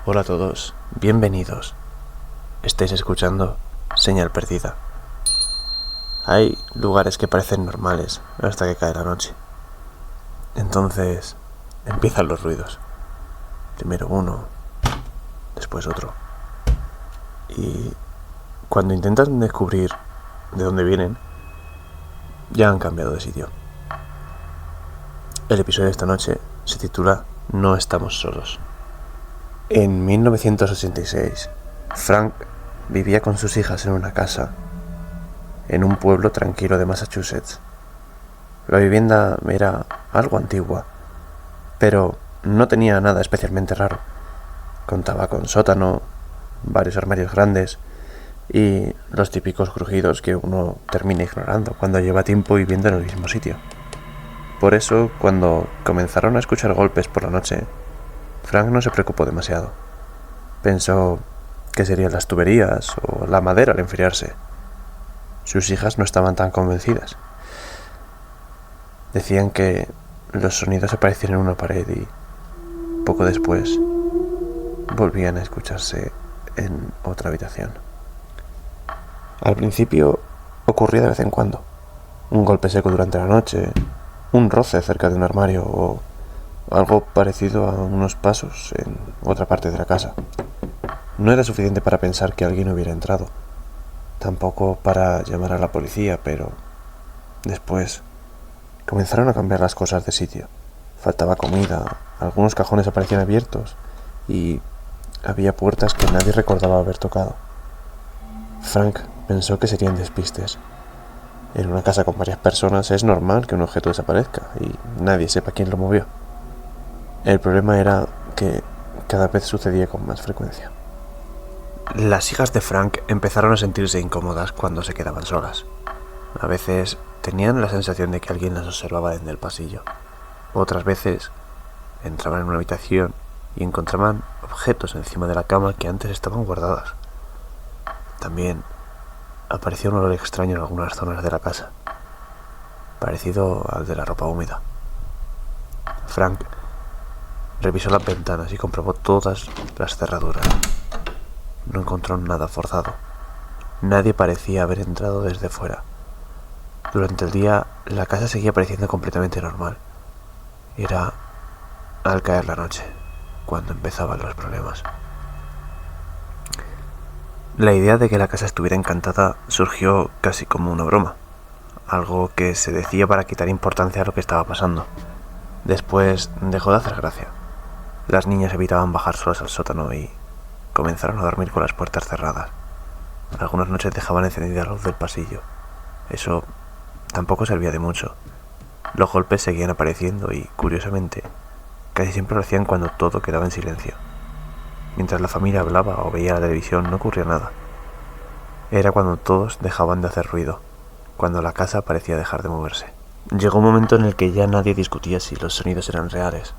Hola a todos, bienvenidos. Estáis escuchando Señal Perdida. Hay lugares que parecen normales hasta que cae la noche. Entonces empiezan los ruidos. Primero uno, después otro. Y cuando intentan descubrir de dónde vienen, ya han cambiado de sitio. El episodio de esta noche se titula No estamos solos. En 1986, Frank vivía con sus hijas en una casa en un pueblo tranquilo de Massachusetts. La vivienda era algo antigua, pero no tenía nada especialmente raro. Contaba con sótano, varios armarios grandes y los típicos crujidos que uno termina ignorando cuando lleva tiempo viviendo en el mismo sitio. Por eso, cuando comenzaron a escuchar golpes por la noche, Frank no se preocupó demasiado. Pensó que serían las tuberías o la madera al enfriarse. Sus hijas no estaban tan convencidas. Decían que los sonidos aparecían en una pared y poco después volvían a escucharse en otra habitación. Al principio ocurría de vez en cuando. Un golpe seco durante la noche, un roce cerca de un armario o algo parecido a unos pasos en otra parte de la casa. No era suficiente para pensar que alguien hubiera entrado, tampoco para llamar a la policía, pero después comenzaron a cambiar las cosas de sitio. Faltaba comida, algunos cajones aparecían abiertos y había puertas que nadie recordaba haber tocado. Frank pensó que serían despistes. En una casa con varias personas es normal que un objeto desaparezca y nadie sepa quién lo movió. El problema era que cada vez sucedía con más frecuencia. Las hijas de Frank empezaron a sentirse incómodas cuando se quedaban solas. A veces tenían la sensación de que alguien las observaba desde el pasillo. Otras veces entraban en una habitación y encontraban objetos encima de la cama que antes estaban guardadas. También apareció un olor extraño en algunas zonas de la casa, parecido al de la ropa húmeda. Frank revisó las ventanas y comprobó todas las cerraduras. No encontró nada forzado. Nadie parecía haber entrado desde fuera. Durante el día, la casa seguía pareciendo completamente normal. Era al caer la noche, cuando empezaban los problemas. La idea de que la casa estuviera encantada surgió casi como una broma, algo que se decía para quitar importancia a lo que estaba pasando. Después dejó de hacer gracia. Las niñas evitaban bajar solas al sótano y comenzaron a dormir con las puertas cerradas. Algunas noches dejaban encendida la luz del pasillo. Eso tampoco servía de mucho. Los golpes seguían apareciendo y, curiosamente, casi siempre lo hacían cuando todo quedaba en silencio. Mientras la familia hablaba o veía la televisión no ocurría nada. Era cuando todos dejaban de hacer ruido, cuando la casa parecía dejar de moverse. Llegó un momento en el que ya nadie discutía si los sonidos eran reales.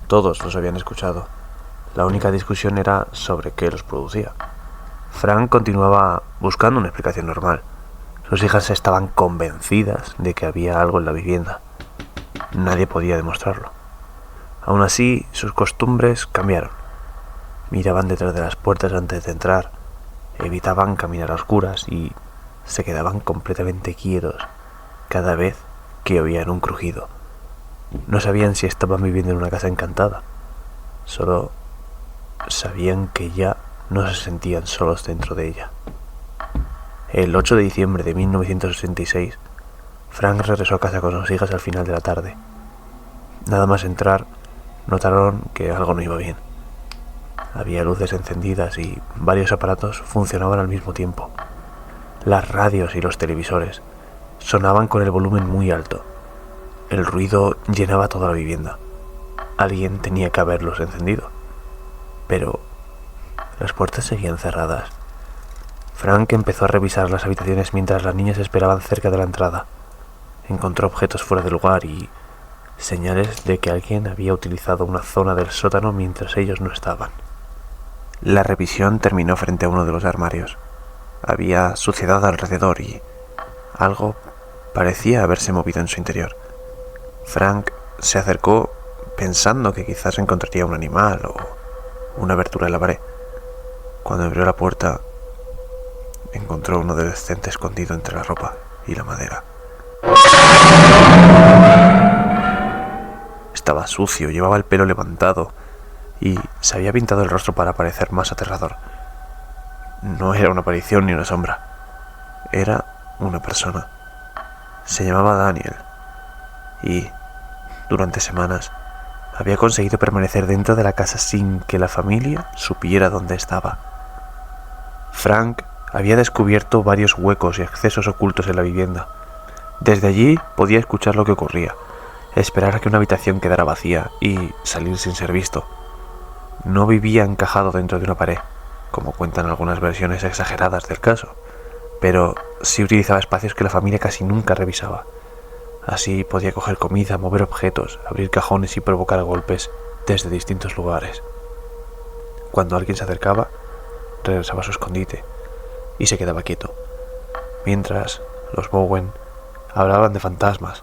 Todos los habían escuchado. La única discusión era sobre qué los producía. Frank continuaba buscando una explicación normal. Sus hijas estaban convencidas de que había algo en la vivienda. Nadie podía demostrarlo. Aún así, sus costumbres cambiaron. Miraban detrás de las puertas antes de entrar, evitaban caminar a oscuras y se quedaban completamente quietos cada vez que oían un crujido. No sabían si estaban viviendo en una casa encantada. Solo sabían que ya no se sentían solos dentro de ella. El 8 de diciembre de 1966, Frank regresó a casa con sus hijas al final de la tarde. Nada más entrar, notaron que algo no iba bien. Había luces encendidas y varios aparatos funcionaban al mismo tiempo. Las radios y los televisores sonaban con el volumen muy alto. El ruido llenaba toda la vivienda. Alguien tenía que haberlos encendido. Pero las puertas seguían cerradas. Frank empezó a revisar las habitaciones mientras las niñas esperaban cerca de la entrada. Encontró objetos fuera de lugar y señales de que alguien había utilizado una zona del sótano mientras ellos no estaban. La revisión terminó frente a uno de los armarios. Había suciedad alrededor y algo parecía haberse movido en su interior. Frank se acercó pensando que quizás encontraría un animal o una abertura en la pared. Cuando abrió la puerta, encontró a un adolescente escondido entre la ropa y la madera. Estaba sucio, llevaba el pelo levantado y se había pintado el rostro para parecer más aterrador. No era una aparición ni una sombra, era una persona. Se llamaba Daniel y, durante semanas, había conseguido permanecer dentro de la casa sin que la familia supiera dónde estaba. Frank había descubierto varios huecos y accesos ocultos en la vivienda. Desde allí podía escuchar lo que ocurría, esperar a que una habitación quedara vacía y salir sin ser visto. No vivía encajado dentro de una pared, como cuentan algunas versiones exageradas del caso, pero sí utilizaba espacios que la familia casi nunca revisaba. Así podía coger comida, mover objetos, abrir cajones y provocar golpes desde distintos lugares. Cuando alguien se acercaba, regresaba a su escondite y se quedaba quieto, mientras los Bowen hablaban de fantasmas.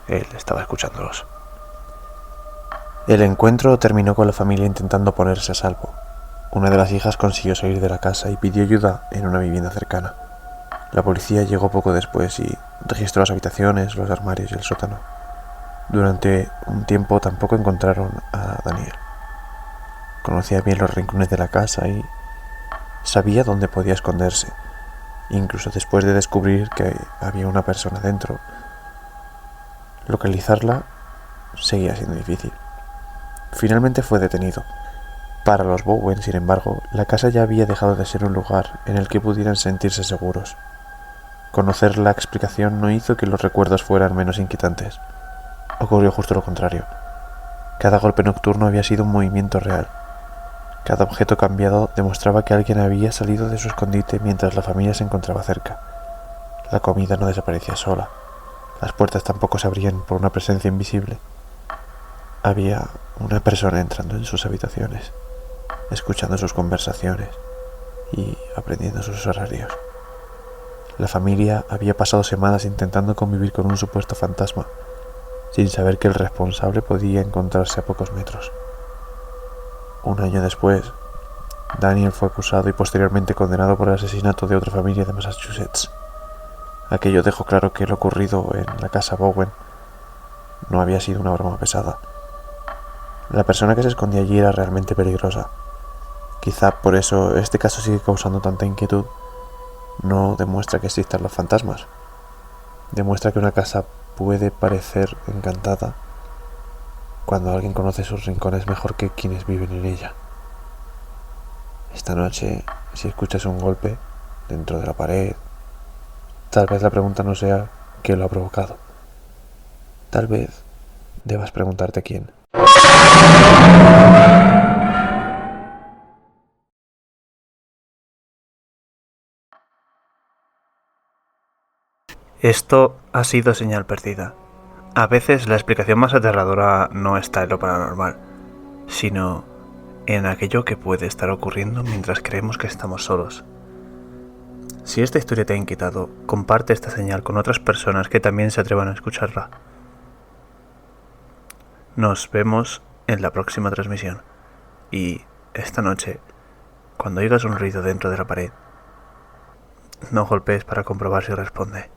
Él estaba escuchándolos. El encuentro terminó con la familia intentando ponerse a salvo. Una de las hijas consiguió salir de la casa y pidió ayuda en una vivienda cercana. La policía llegó poco después y registró las habitaciones, los armarios y el sótano. Durante un tiempo tampoco encontraron a Daniel. Conocía bien los rincones de la casa y sabía dónde podía esconderse, incluso después de descubrir que había una persona dentro. Localizarla seguía siendo difícil. Finalmente fue detenido. Para los Bowen, sin embargo, la casa ya había dejado de ser un lugar en el que pudieran sentirse seguros. Conocer la explicación no hizo que los recuerdos fueran menos inquietantes. Ocurrió justo lo contrario. Cada golpe nocturno había sido un movimiento real. Cada objeto cambiado demostraba que alguien había salido de su escondite mientras la familia se encontraba cerca. La comida no desaparecía sola. Las puertas tampoco se abrían por una presencia invisible. Había una persona entrando en sus habitaciones, escuchando sus conversaciones y aprendiendo sus horarios. La familia había pasado semanas intentando convivir con un supuesto fantasma, sin saber que el responsable podía encontrarse a pocos metros. Un año después, Daniel fue acusado y posteriormente condenado por el asesinato de otra familia de Massachusetts. Aquello dejó claro que lo ocurrido en la casa Bowen no había sido una broma pesada. La persona que se escondía allí era realmente peligrosa. Quizá por eso este caso sigue causando tanta inquietud. No demuestra que existan los fantasmas. Demuestra que una casa puede parecer encantada cuando alguien conoce sus rincones mejor que quienes viven en ella. Esta noche, si escuchas un golpe dentro de la pared, tal vez la pregunta no sea qué lo ha provocado. Tal vez debas preguntarte quién. Esto ha sido Señal Perdida. A veces la explicación más aterradora no está en lo paranormal, sino en aquello que puede estar ocurriendo mientras creemos que estamos solos. Si esta historia te ha inquietado, comparte esta señal con otras personas que también se atrevan a escucharla. Nos vemos en la próxima transmisión. Y esta noche, cuando oigas un ruido dentro de la pared, no golpees para comprobar si responde.